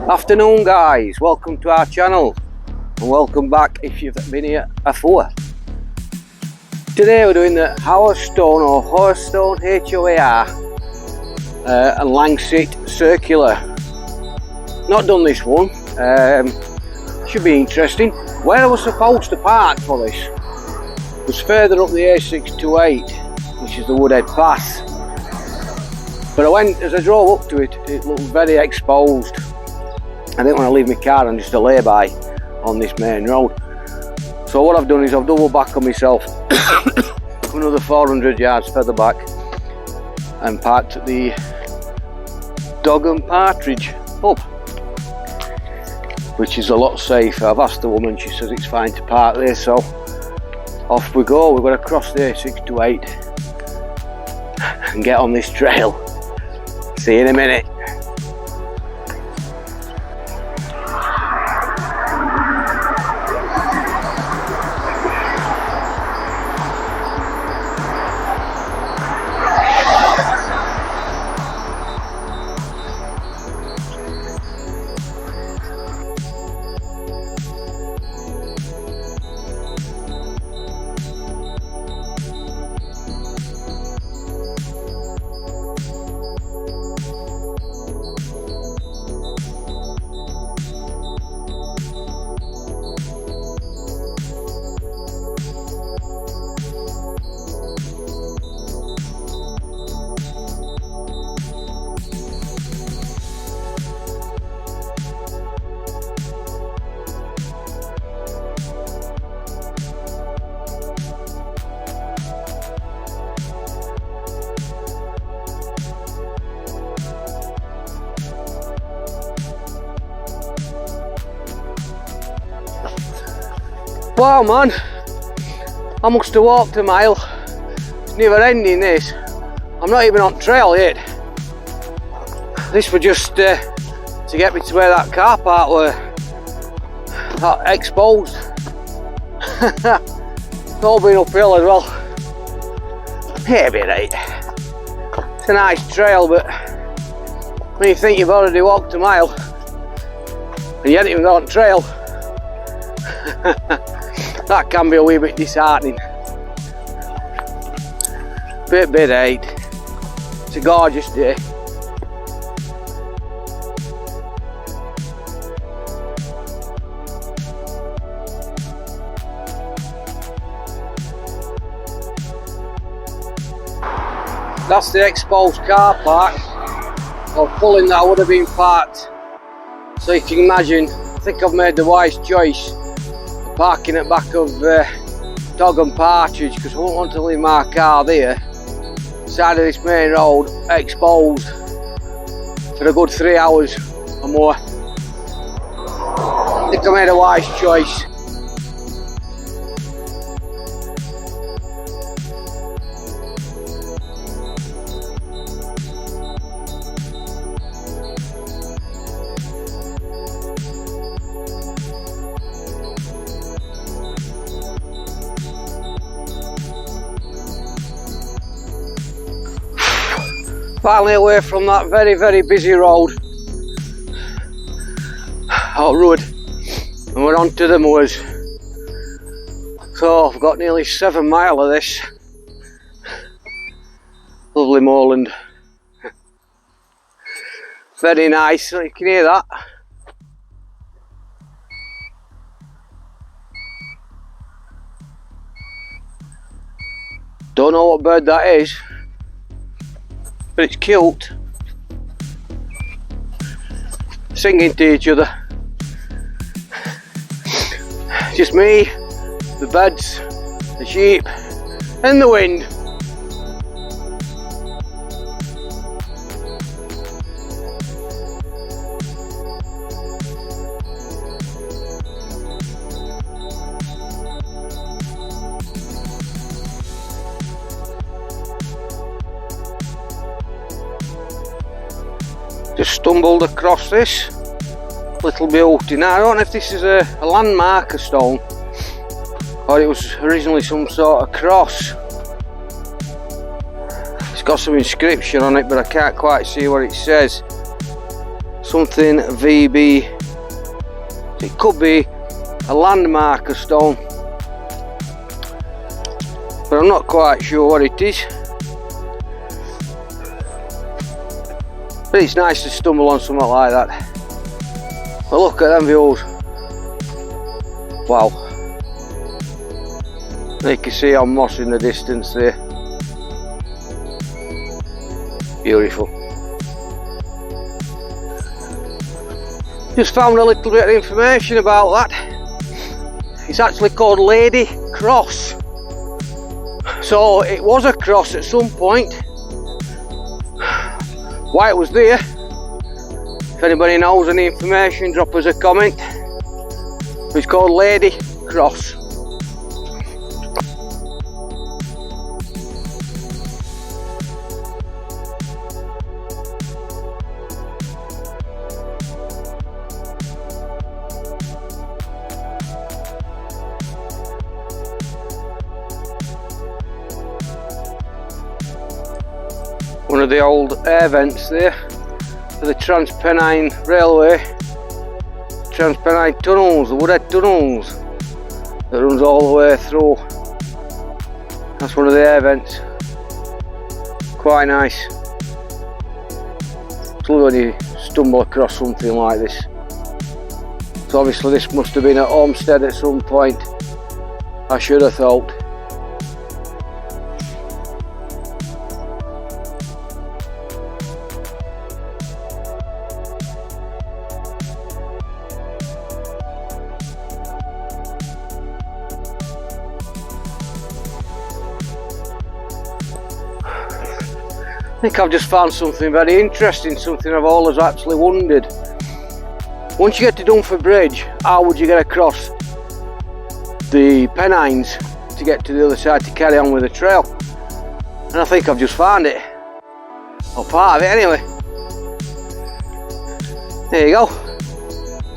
Afternoon guys, welcome to our channel and welcome back if you've been here before. Today we're doing the Hoar stone or Hoar stone H-O-A-R and Langsett circular. Not done this one, should be interesting. Where I was supposed to park for this was further up the A628, which is the Woodhead Pass. But as I drove up to it, it looked very exposed. I didn't want to leave my car on just a lay-by on this main road. So what I've done is I've double back on myself another 400 yards further back and parked at the Dog and Partridge pub, which is a lot safer. I've asked the woman, she says it's fine to park there, so off we go. We're going to cross the A628 and get on this trail. See you in a minute. Wow man, I must have walked a mile. It's never ending this. I'm not even on trail yet. This was just to get me to where that car park were. That exposed. It's all been uphill as well. Maybe right. It's a nice trail, but when you think you've already walked a mile and you haven't even got on trail, that can be a wee bit disheartening. Bit right. It's a gorgeous day. That's the exposed car park, or pulling that would have been parked. So you can imagine, I think I've made the wise choice parking at back of Dog and Partridge, because I won't want to leave my car there, side of this main road, exposed for a good 3 hours or more. I think I made a wise choice. Finally away from that very busy road, and we're on to the moors. So I've got nearly 7 miles of this lovely moorland. Very nice, you can hear that. Don't know what bird that is, but it's cute. Singing to each other. Just me, the birds, the sheep, and the wind. Just stumbled across this little beauty. Now I don't know if this is a landmarker stone or it was originally some sort of cross. It's got some inscription on it, but I can't quite see what it says. something VB. It could be a landmarker stone, but I'm not quite sure what it is. But it's nice to stumble on something like that. But look at them views. Wow. You can see our moss in the distance there. Beautiful. Just found a little bit of information about that. It's actually called Lady Cross. So it was a cross at some point. Why it was there, if anybody knows any information, drop us a comment. It's called Lady Cross. One of the old air vents there for the Transpennine Railway, Transpennine tunnels, the Woodhead tunnels that runs all the way through. That's one of the air vents. Quite nice. It's lovely when you stumble across something like this. So obviously this must have been at Homestead at some point, I should have thought. I think I've just found something very interesting, something I've always actually wondered. Once you get to Dunford Bridge, how would you get across the Pennines to get to the other side to carry on with the trail? And I think I've just found it, or part of it anyway. There you go,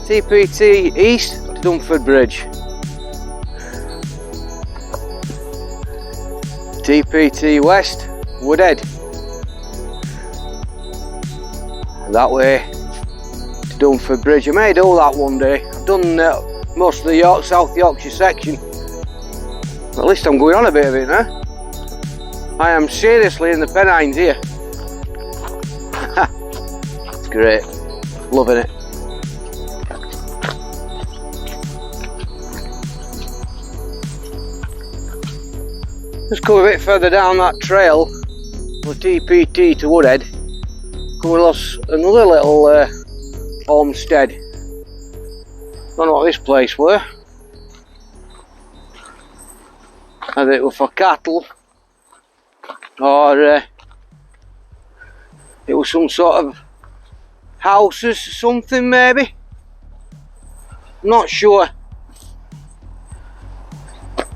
TPT East to Dunford Bridge. TPT West, Woodhead. And that way to Dunford Bridge. I may do that one day. I've done most of the South Yorkshire section. At least I'm going on a bit of it now. I am seriously in the Pennines here. It's great. Loving it. Just come a bit further down that trail, the TPT to Woodhead. Come across another little homestead. Don't know what this place were. Either it were for cattle or it was some sort of houses, something maybe. I'm not sure.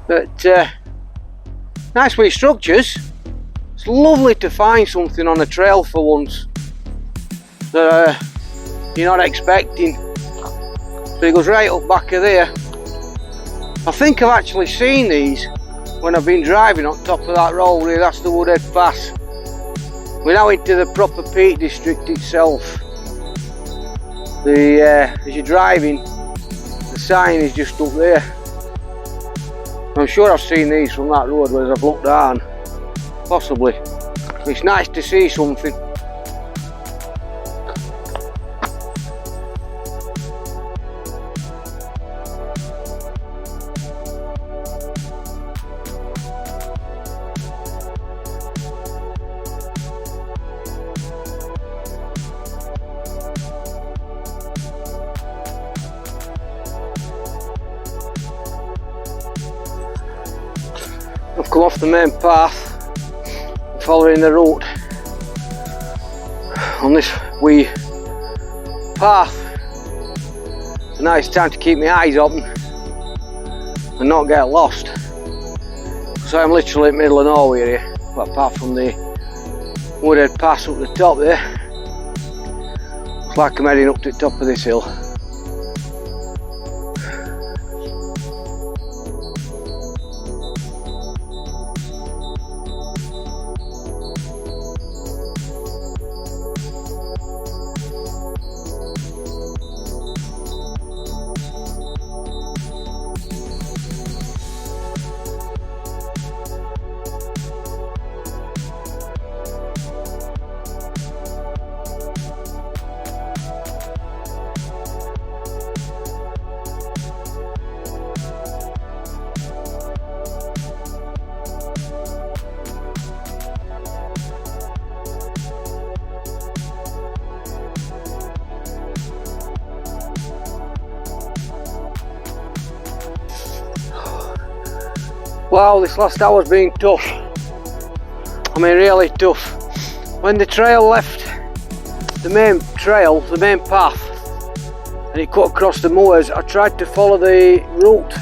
But nice wee structures. It's lovely to find something on the trail for once that you're not expecting. So it goes right up back of there. I think I've actually seen these when I've been driving on top of that road here. That's the Woodhead Pass. We're now into the proper Peak District itself. As you're driving, the sign is just up there. I'm sure I've seen these from that road as I've looked down. Possibly. It's nice to see something. I've come off the main path, following the route on this wee path. It's a nice time to keep my eyes open and not get lost. So I'm literally in the middle of nowhere here, but apart from the Woodhead Pass up the top there. It's like I'm heading up to the top of this hill. Wow, this last hour's been tough. I mean, really tough. When the trail left the main trail, the main path, and it cut across the moors, I tried to follow the route.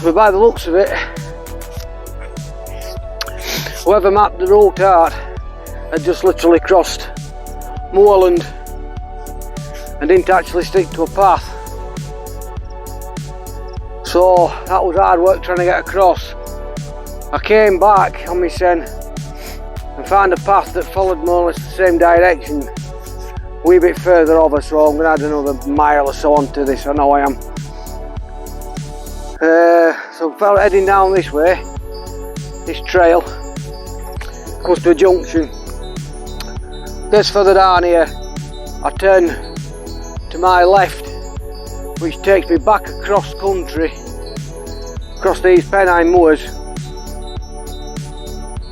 But by the looks of it, whoever mapped the route out had just literally crossed moorland and didn't actually stick to a path. So that was hard work trying to get across. I came back on my sen and found a path that followed more or less the same direction, a wee bit further over, so I'm going to add another mile or so onto this, I know I am. So I'm heading down this way, this trail, comes to a junction. Gets further down here, I turn to my left, which takes me back across country, across these Pennine moors,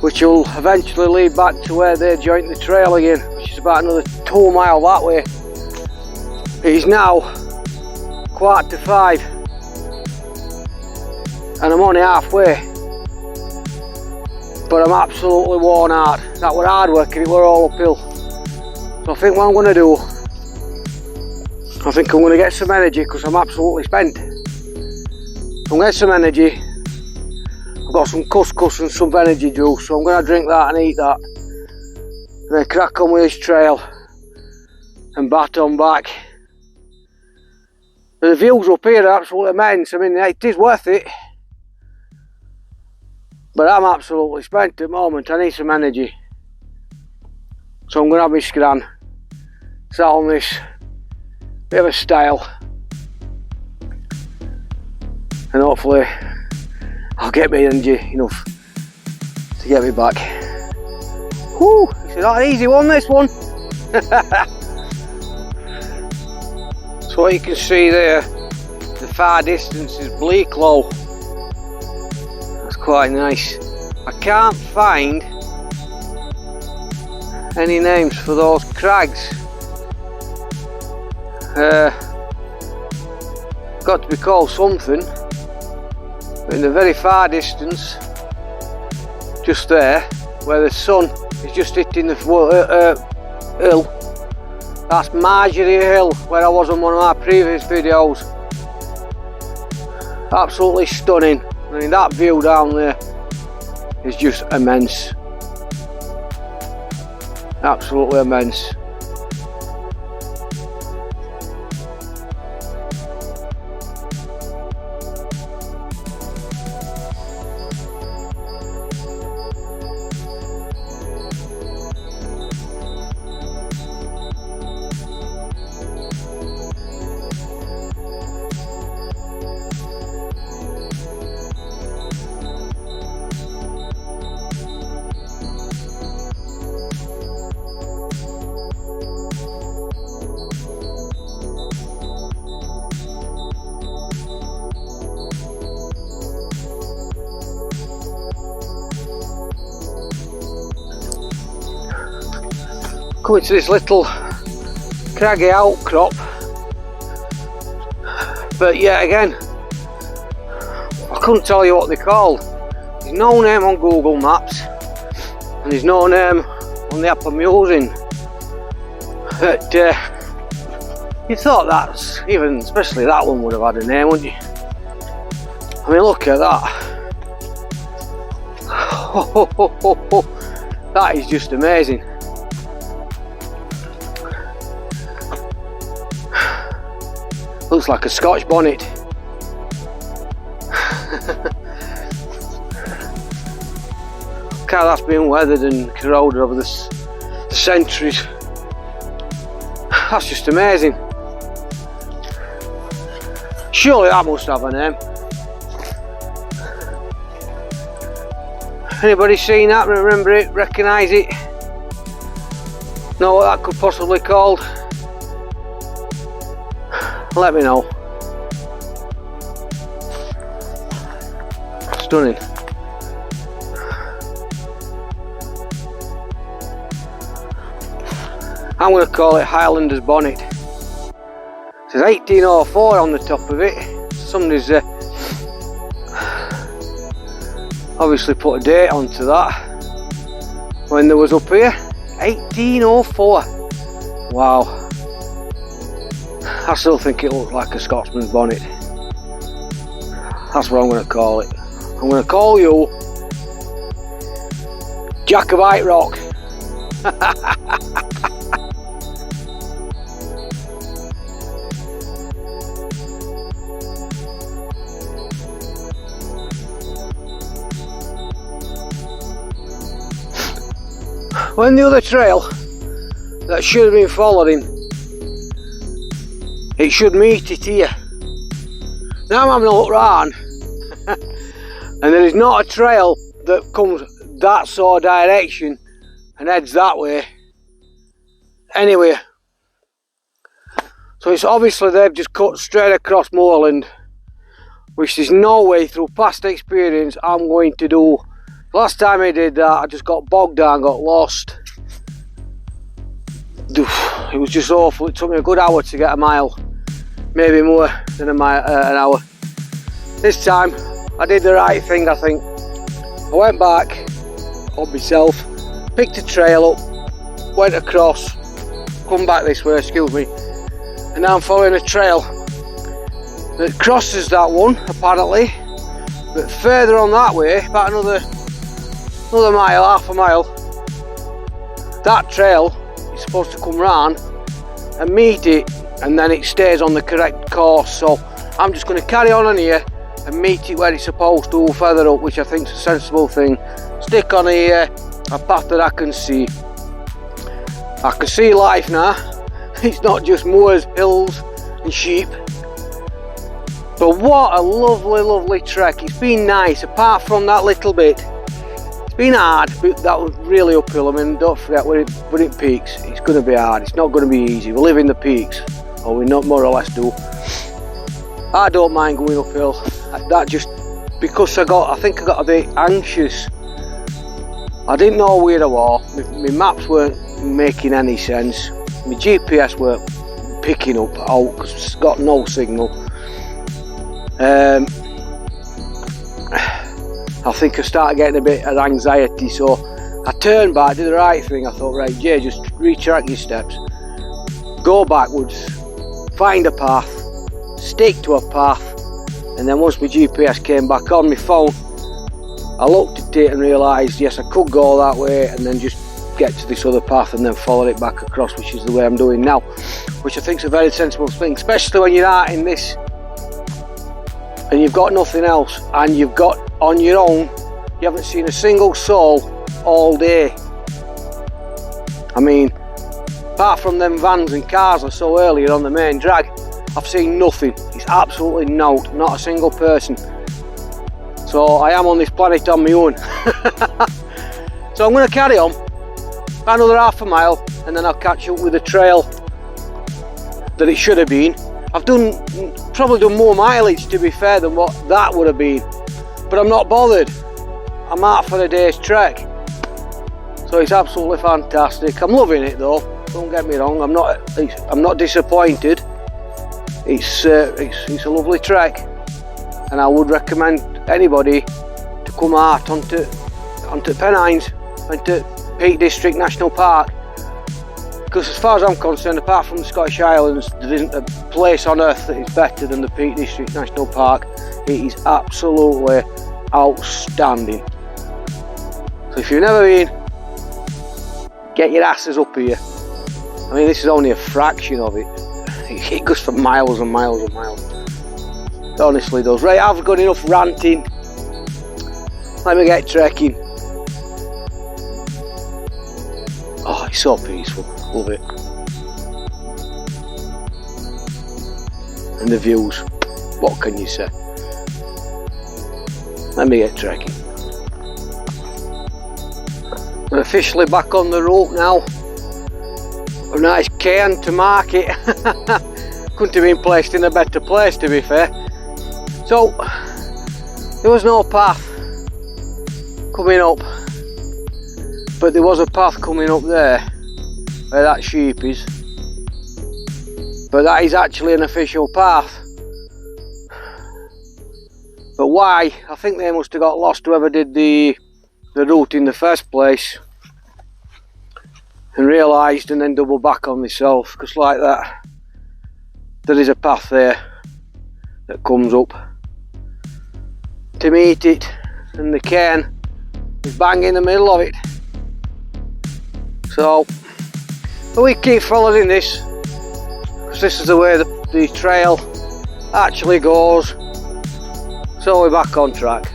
which will eventually lead back to where they join the trail again, which is about another 2 miles that way. It is now 4:45 and I'm only halfway, but I'm absolutely worn out. That were hard work and it were all uphill. So I think what I'm going to do, I think I'm going to get some energy because I'm absolutely spent. I'm going to get some energy. I've got some couscous and some energy juice, so I'm going to drink that and eat that. And then crack on with this trail and bat on back. And the views up here are absolutely immense. I mean, it is worth it. But I'm absolutely spent at the moment. I need some energy. So I'm going to have my scran. Sat on this bit of a stile. And hopefully I'll get me energy enough to get me back. Whew, it's not an easy one, this one. So what you can see there, the far distance is Bleaklow. That's quite nice. I can't find any names for those crags. Got to be called something. But in the very far distance, just there, where the sun is just hitting the hill, that's Marjorie Hill, where I was on one of my previous videos. Absolutely stunning. I mean, that view down there is just immense. Absolutely immense. Coming to this little craggy outcrop, but yet again I couldn't tell you what they're called. There's no name on Google Maps and there's no name on the app I'm using, but you thought that's even, especially that one would have had a name, wouldn't you? I mean, look at that. That is just amazing. Looks like a Scotch bonnet. Look how that's been weathered and corroded over the centuries. That's just amazing. Surely that must have a name. Anybody seen that, remember it, recognise it? Know what that could possibly be called? Let me know. Stunning. I'm going to call it Highlander's Bonnet. It says 1804 on the top of it. Somebody's Obviously put a date onto that when they was up here. 1804. Wow. I still think it looked like a Scotsman's bonnet. That's what I'm going to call it. I'm going to call you Jacobite Rock. When the other trail that should have been following, it should meet it here. Now I'm having a look round and there is not a trail that comes that sort of direction and heads that way anywhere. So it's obviously they've just cut straight across moorland, which there's no way through past experience I'm going to do. Last time I did that I just got bogged down, got lost. It was just awful. It took me a good hour to get a mile, maybe more than an hour. This time I did the right thing, I think. I went back on myself, picked a trail up, went across, come back this way, excuse me, and now I'm following a trail that crosses that one apparently, but further on that way, about another mile, half a mile, that trail is supposed to come round and meet it, and then it stays on the correct course. So I'm just going to carry on here and meet it where it's supposed to, further up, which I think is a sensible thing. Stick on here, a path that I can see. I can see life now. It's not just moors, hills and sheep. But what a lovely, lovely trek. It's been nice, apart from that little bit. It's been hard, but that was really uphill. I mean, don't forget when it peaks, it's going to be hard. It's not going to be easy. We live in the peaks, or we not more or less do. I don't mind going uphill. That just because I think I got a bit anxious. I didn't know where I was. My maps weren't making any sense. My GPS weren't picking up out because it's got no signal. I think I started getting a bit of anxiety, so I turned back, did the right thing. I thought, right, Jay, just retrack your steps, go backwards, find a path, stick to a path, and then once my GPS came back on my phone, I looked at it and realised, yes, I could go that way and then just get to this other path and then follow it back across, which is the way I'm doing now, which I think is a very sensible thing, especially when you're out in this and you've got nothing else, and you've got on your own, you haven't seen a single soul all day. I mean, apart from them vans and cars I saw earlier on the main drag, I've seen nothing. It's absolutely not a single person. So I am on this planet on my own. So I'm going to carry on about another half a mile and then I'll catch up with the trail that it should have been. I've probably done more mileage, to be fair, than what that would have been, but I'm not bothered. I'm out for a day's trek, so it's absolutely fantastic. I'm loving it though, don't get me wrong. I'm not disappointed. It's a lovely trek, and I would recommend anybody to come out onto Pennines, onto Peak District National Park, because as far as I'm concerned, apart from the Scottish Islands, there isn't a place on earth that is better than the Peak District National Park. It is absolutely outstanding. So if you've never been, get your asses up here. I mean, this is only a fraction of it. It goes for miles and miles and miles. It honestly does. Right, I've got enough ranting. Let me get trekking. Oh, it's so peaceful. Love it. And the views. What can you say? Let me get trekking. We're officially back on the route now. A nice cairn to mark it. Couldn't have been placed in a better place, to be fair. So there was no path coming up, but there was a path coming up there where that sheep is, but that is actually an official path. But why? I think they must have got lost, whoever did the route in the first place, and realised and then doubled back on themselves, because like that, there is a path there that comes up to meet it, and the cairn is bang in the middle of it. So we keep following this, because this is the way the trail actually goes. So we're back on track.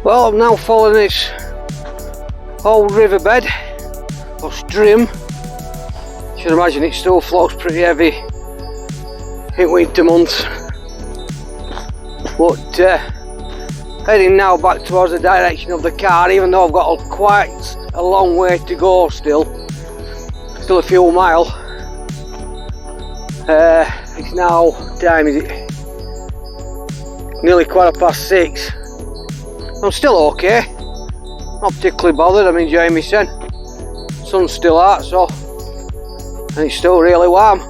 Well, I'm now following this old riverbed or stream. You should imagine it still flows pretty heavy in winter months. But heading now back towards the direction of the car, even though I've got quite a long way to go still a few miles. It's now, what time is it? Nearly 6:15. I'm still okay, not particularly bothered. I'm enjoying my sun. Sun's still out, so, and it's still really warm.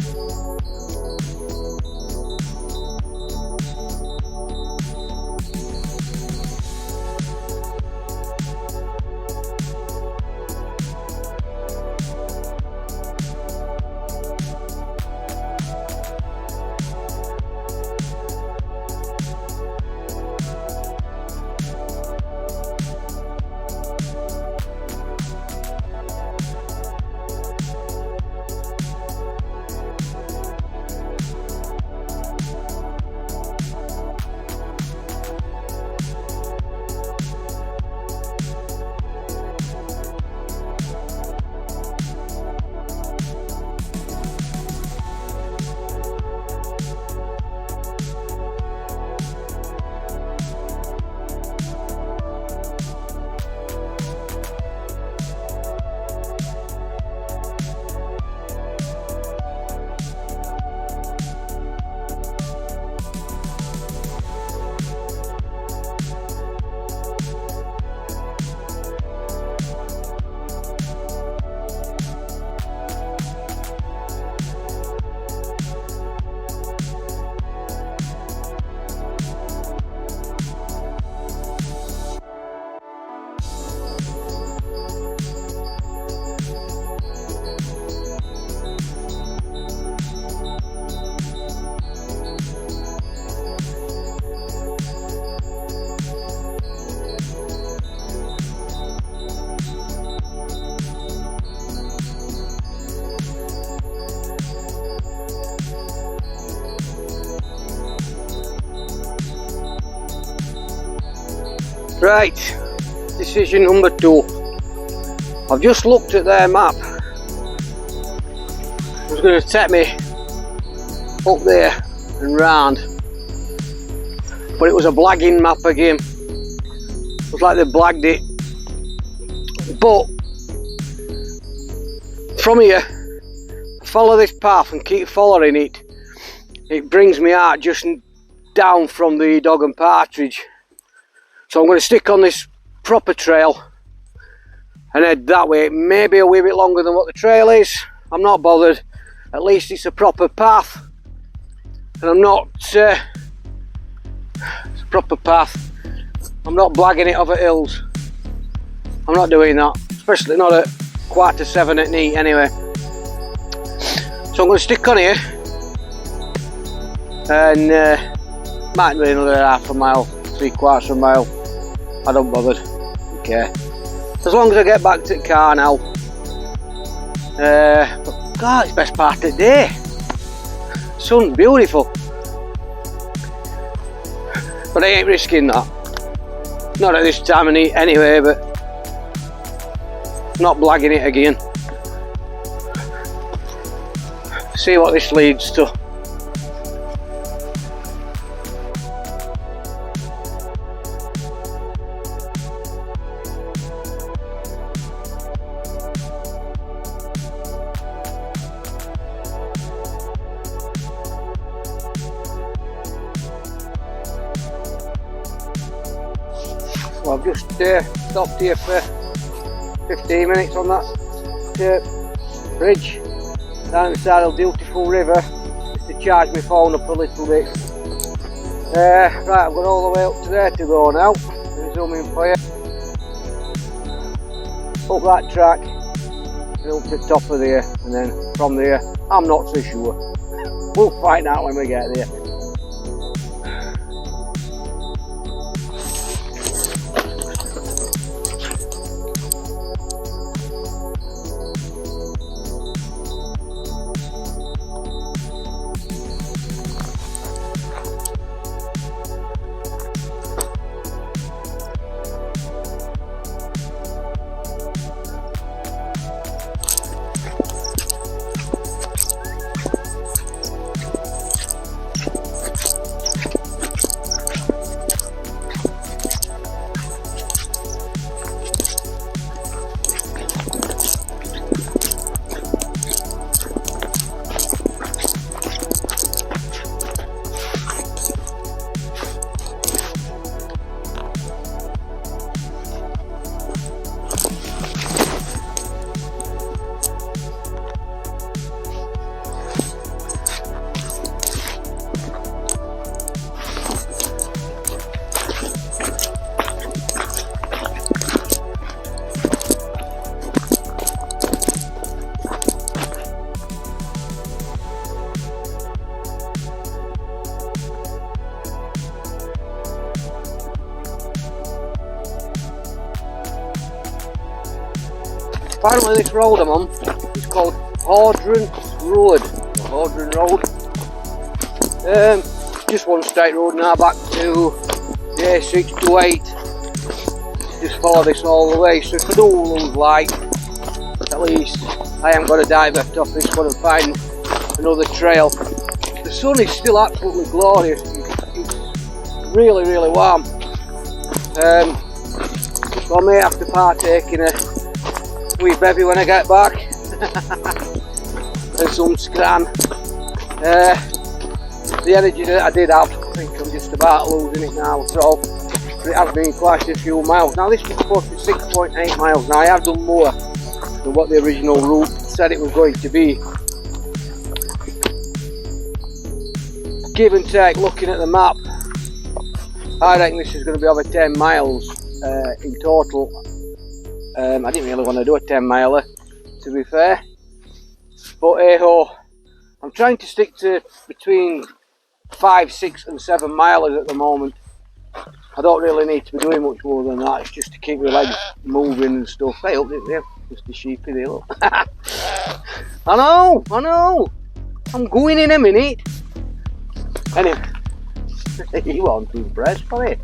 Right, decision number 2. I've just looked at their map. It was going to take me up there and round, but it was a blagging map again. It was like they blagged it. But from here, follow this path and keep following it. It brings me out just down from the Dog and Partridge. So I'm going to stick on this proper trail and head that way. It may be a wee bit longer than what the trail is. I'm not bothered. At least it's a proper path. And I'm not... it's a proper path. I'm not blagging it over hills. I'm not doing that. Especially not at 6:45 at night anyway. So I'm going to stick on here. And might be another half a mile, 3/4 of a mile. I don't bother. Okay. As long as I get back to the car now. But God, it's the best part of the day. Sun's beautiful. But I ain't risking that. Not at this time of night anyway, but not blagging it again. See what this leads to. Well, I've just stopped here for 15 minutes on that bridge down the side of the beautiful river, just to charge my phone up a little bit. Right, I've got all the way up to there to go now. Zoom in for you. Up that track, and up to the top of there, and then from there, I'm not so sure. We'll find out when we get there. Apparently this road I'm on is called Hoar Road. Just one straight road now back to the A6 to 8. Just follow this all the way, so if I do lose light, at least I haven't got to divert off this one and find another trail. The sun is still absolutely glorious, it's really warm. So I may have to partake in a wee bevy when I get back and some scran. The energy that I did have, I think I'm just about losing it now, so it has been quite a few miles. Now this was supposed to be 6.8 miles, now I have done more than what the original route said it was going to be. Give and take, looking at the map, I reckon this is going to be over 10 miles in total. I didn't really want to do a 10 miler, to be fair, but hey ho, I'm trying to stick to between 5, 6 and 7 milers at the moment. I don't really need to be doing much more than that, it's just to keep my legs moving and stuff. Hey, up there, just a sheepy there, look. I know, I'm going in a minute. Anyway, you weren't too impressed, were you?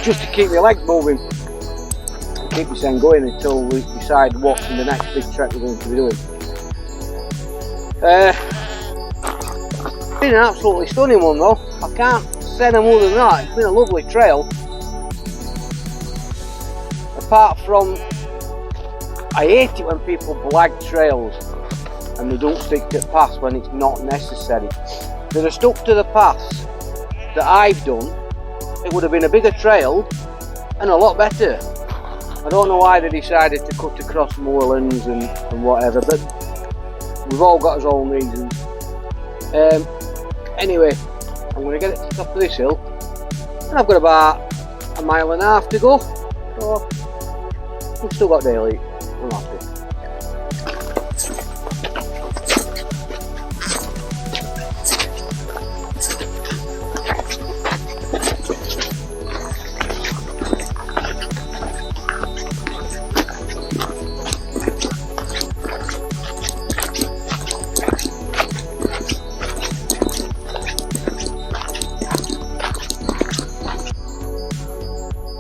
Just to keep my legs moving and keep myself going until we decide what's in the next big trek we're going to be doing. It's been an absolutely stunning one though, I can't say no more than that. It's been a lovely trail, apart from I hate it when people blag trails and they don't stick to the paths when it's not necessary. If they'd have stuck to the paths that I've done, it would have been a bigger trail and a lot better. I don't know why they decided to cut across moorlands and whatever, but we've all got our own reasons. Anyway, I'm going to get it to the top of this hill and I've got about 1.5 miles to go, so we've still got daylight. I'm happy.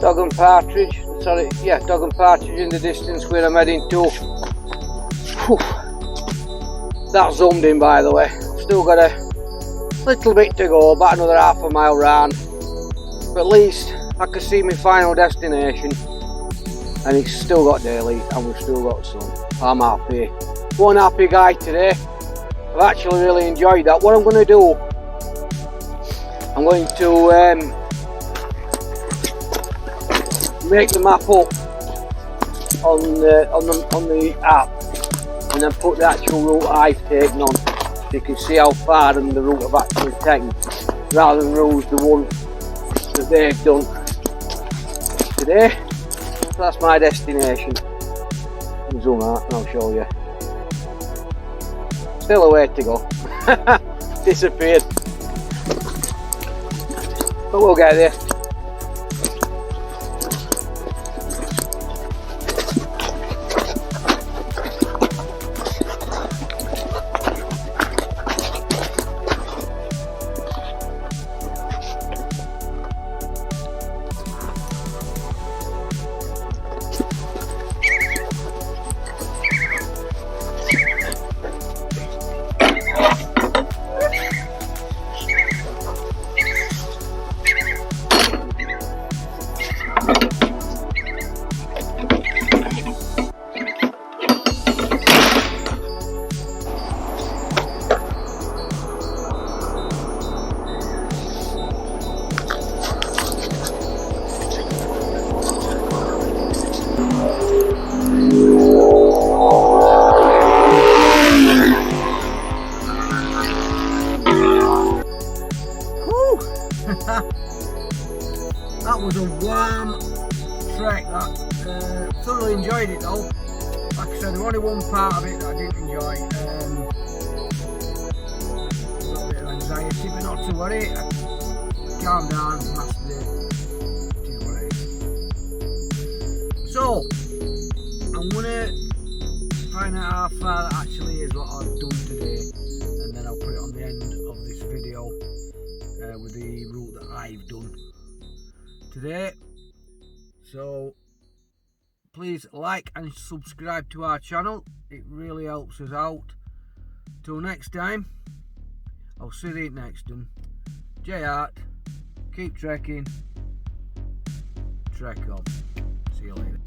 Dog and partridge, sorry, yeah, dog and partridge in the distance where I'm heading to. Whew. That's zoomed in, by the way. I've still got a little bit to go, about another half a mile round. But at least I can see my final destination. And it's still got daylight and we've still got sun. I'm happy. One happy guy today. I've actually really enjoyed that. What I'm going to do, I'm going to make the map up on the app, and then put the actual route I've taken on, so you can see how far and the route I've actually taken, rather than use the one that they've done today. So that's my destination. I'll zoom out and I'll show you. Still a way to go. Disappeared. But we'll get there. That was a warm trek. That thoroughly enjoyed it though. Like I said, there was only one part of it that I didn't enjoy. A little bit of anxiety, but not to worry. Calm down, mastered it. It is what it is. So I'm gonna find out how far that actually is what I've done today, and then I'll put it on the end of this video with the route that I've done today. So please like and subscribe to our channel, it really helps us out. Till next time, I'll see you next one. J-Art, keep trekking, trek on, see you later.